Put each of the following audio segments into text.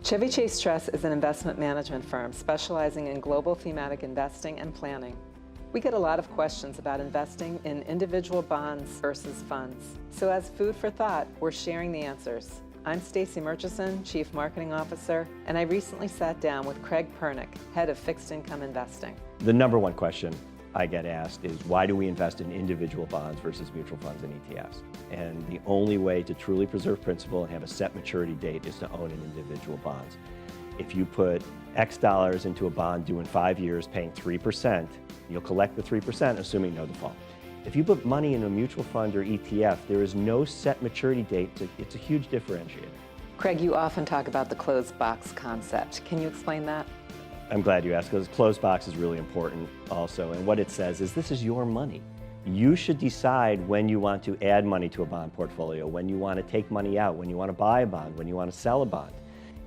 Chevy Chase Trust is an investment management firm specializing in global thematic investing and planning. We get a lot of questions about investing in individual bonds versus funds. So as food for thought, we're sharing the answers. I'm Stacy Murchison, Chief Marketing Officer, and I recently sat down with Craig Pernick, Head of Fixed Income Investing. The number one question I get asked is, why do we invest in individual bonds versus mutual funds and ETFs? And the only way to truly preserve principal and have a set maturity date is to own an individual bonds. If you put X dollars into a bond due in 5 years paying 3%, you'll collect the 3% assuming no default. If you put money in a mutual fund or ETF, there is no set maturity date. It's a huge differentiator. Craig, you often talk about the closed box concept. Can you explain that? I'm glad you asked, because closed box is really important also. And what it says is, this is your money. You should decide when you want to add money to a bond portfolio, when you want to take money out, when you want to buy a bond, when you want to sell a bond.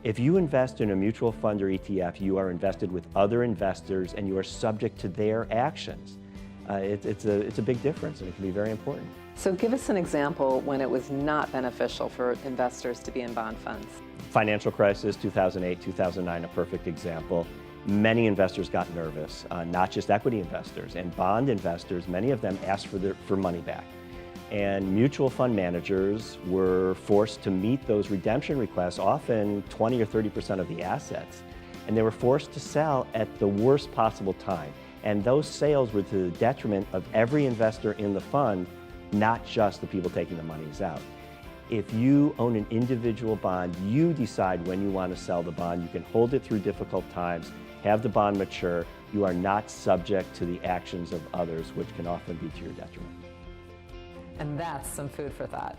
If you invest in a mutual fund or ETF, you are invested with other investors and you are subject to their actions. It's a big difference, and it can be very important. So give us an example when it was not beneficial for investors to be in bond funds. Financial crisis, 2008, 2009, a perfect example. Many investors got nervous, not just equity investors, and bond investors, many of them asked for money back. And mutual fund managers were forced to meet those redemption requests, often 20 or 30% of the assets. And they were forced to sell at the worst possible time. And those sales were to the detriment of every investor in the fund, not just the people taking the monies out. If you own an individual bond, you decide when you want to sell the bond. You can hold it through difficult times, have the bond mature. You are not subject to the actions of others, which can often be to your detriment. And that's some food for thought.